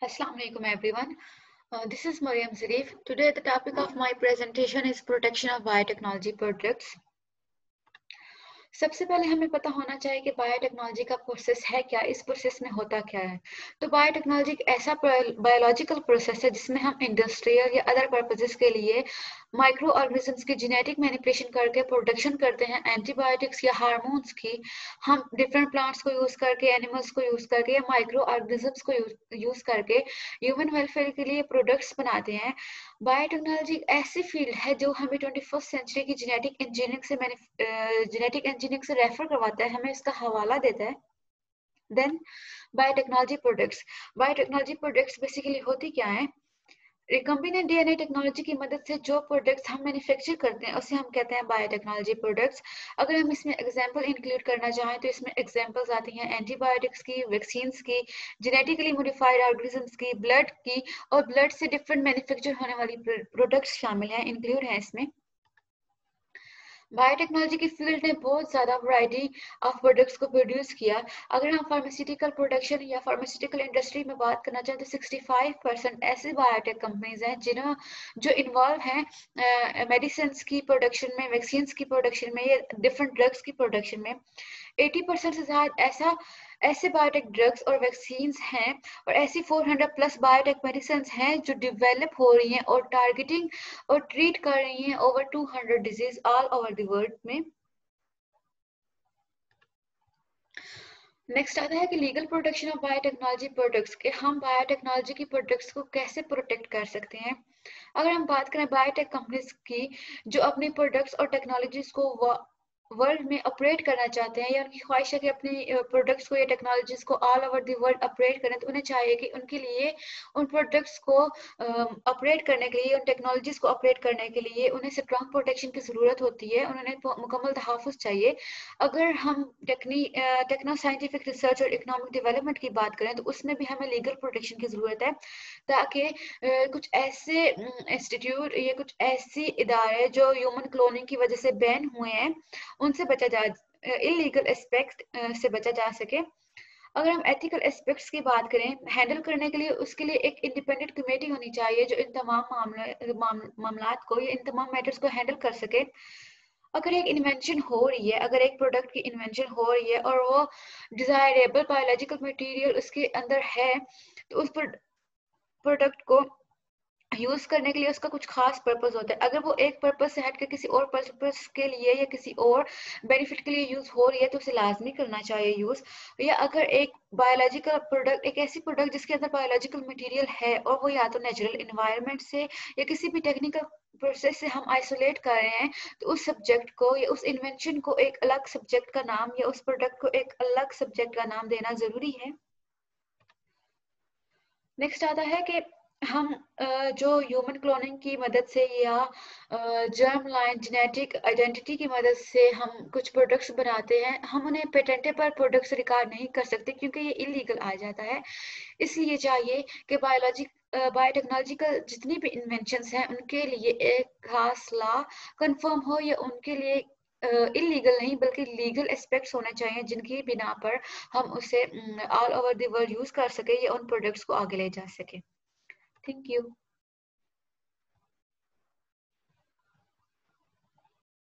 Assalamu alaikum everyone. This is Mariam Zarif. Today the topic of my presentation is protection of biotechnology products. सबसे पहले हमें पता होना चाहिए कि बायोटेक्नोलॉजी का प्रोसेस है क्या, इस प्रोसेस में होता क्या है। तो बायोटेक्नोलॉजी एक ऐसा बायोलॉजिकल प्रोसेस है जिसमें हम इंडस्ट्रियल या अदर पर्पसेस के लिए माइक्रो ऑर्गेनिजम्स की जेनेटिक मैनिपुलेशन करके प्रोडक्शन करते हैं एंटीबायोटिक्स या हार्मोन्स की। हम डिफरेंट प्लांट्स को यूज करके, एनिमल्स को यूज करके या माइक्रो ऑर्गेनिजम्स को यूज करके ह्यूमन वेलफेयर के लिए प्रोडक्ट्स बनाते हैं। बायोटेक्नोलॉजी एक ऐसी फील्ड है जो हमें 21st सेंचुरी की जेनेटिक इंजीनियरिंग से रेफर करवाता है, हमें इसका हवाला देता है। देन बायोटेक्नोलॉजी प्रोडक्ट्स बेसिकली होती क्या है? रिकम्बिनेंट डीएनए टेक्नोलॉजी की मदद से जो प्रोडक्ट्स हम मैन्युफैक्चर करते हैं उसे हम कहते हैं बायोटेक्नोलॉजी प्रोडक्ट्स। अगर हम इसमें एग्जांपल इंक्लूड करना चाहें तो इसमें एग्जांपल्स आती हैं एंटीबायोटिक्स की, वैक्सीन्स की, जेनेटिकली मॉडिफाइड ऑर्गेनिजम्स की, ब्लड की, और ब्लड से डिफरेंट मैन्युफैक्चर होने वाली प्रोडक्ट्स शामिल हैं, इंक्लूड हैं इसमें। बायोटेक्नोलॉजी की फील्ड ने बहुत ज़्यादा वैरायटी ऑफ प्रोडक्ट्स को प्रोड्यूस किया। अगर हम फार्मास्यूटिकल प्रोडक्शन या फार्मास्यूटिकल इंडस्ट्री में बात करना चाहें तो 65% ऐसी बायोटेक कंपनीज हैं जो इन्वॉल्व हैं मेडिसिन की प्रोडक्शन में, वैक्सीन्स की प्रोडक्शन में या डिफरेंट ड्रग्स की प्रोडक्शन में। 80% से ज़्यादा ऐसे बायोटेक ड्रग्स और वैक्सीन्स हैं और ऐसी 400 प्लस बायोटेक मेडिसिन हैं जो डेवलप हो रही हैं और टारगेटिंग और ट्रीट कर रही हैं over 200 disease all over the world में। नेक्स्ट आता है कि legal protection of biotechnology products के हम बायोटेक्नोलॉजी की प्रोडक्ट्स को कैसे प्रोटेक्ट कर सकते हैं। अगर हम बात करें बायोटेक कंपनीज की जो अपनी प्रोडक्ट्स और टेक्नोलॉजीज को वर्ल्ड में ऑपरेट करना चाहते हैं या उनकी ख्वाहिश है कि अपनी प्रोडक्ट्स को या टेक्नोलॉजीज को all over the world operate करें, तो उन्हें चाहिए कि उनके लिए उन प्रोडक्ट्स को ऑपरेट करने के लिए, उन टेक्नोलॉजीज को ऑपरेट करने के लिए उन्हें स्ट्रॉन्ग प्रोटेक्शन की ज़रूरत होती है, उन्हें मुकम्मल तहफ़्फ़ुज़ चाहिए। अगर हम टेक्नो साइंटिफिक रिसर्च और इकोनॉमिक डेवलपमेंट की बात करें तो उसमें भी हमें लीगल प्रोटेक्शन की ज़रूरत है, ताकि कुछ ऐसे इंस्टीट्यूट या कुछ ऐसी इदारे जो ह्यूमन क्लोनिंग की वजह से बैन हुए हैं उनसे बचा जा इलीगल एस्पेक्ट से बचा जा सके। अगर हम एथिकल एस्पेक्ट्स की बात करें हैंडल करने के लिए, उसके लिए एक इंडिपेंडेंट कमेटी होनी चाहिए जो इन तमाम मामलात को या इन तमाम मैटर्स को हैंडल कर सके। अगर एक इन्वेंशन हो रही है, अगर एक प्रोडक्ट की इन्वेंशन हो रही है और वो डिजायरेबल बायोलॉजिकल मटेरियल उसके अंदर है, तो उस प्रोडक्ट को यूज करने के लिए उसका कुछ खास पर्पस होता है। अगर वो एक पर्पस से हट के किसी और पर्पस के लिए या किसी और बेनिफिट के लिए यूज हो रही है तो उसे लाजमी करना चाहिए यूज। या अगर एक बायोलॉजिकल प्रोडक्ट, एक ऐसी प्रोडक्ट जिसके अंदर बायोलॉजिकल मटेरियल है और वो या तो नेचुरल इन्वायरमेंट से या किसी भी टेक्निकल प्रोसेस से हम आइसोलेट कर रहे हैं, तो उस सब्जेक्ट को या उस इन्वेंशन को एक अलग सब्जेक्ट का नाम या उस प्रोडक्ट को एक अलग सब्जेक्ट का नाम देना जरूरी है। नेक्स्ट आता है कि हम जो ह्यूमन क्लोनिंग की मदद से या जर्म लाइन जेनेटिक आइडेंटिटी की मदद से हम कुछ प्रोडक्ट्स बनाते हैं, हम उन्हें पेटेंटेबल प्रोडक्ट्स रिकॉर्ड नहीं कर सकते क्योंकि ये इलीगल आ जाता है। इसलिए चाहिए कि बायोटेक्नोलॉजिकल जितनी भी इन्वेंशंस हैं उनके लिए एक खास लॉ कंफर्म हो या उनके लिए इलीगल नहीं बल्कि लीगल एस्पेक्ट्स होने चाहिए जिनकी बिना पर हम उसे all over the world use कर सके या उन प्रोडक्ट्स को आगे ले जा सके। Thank you.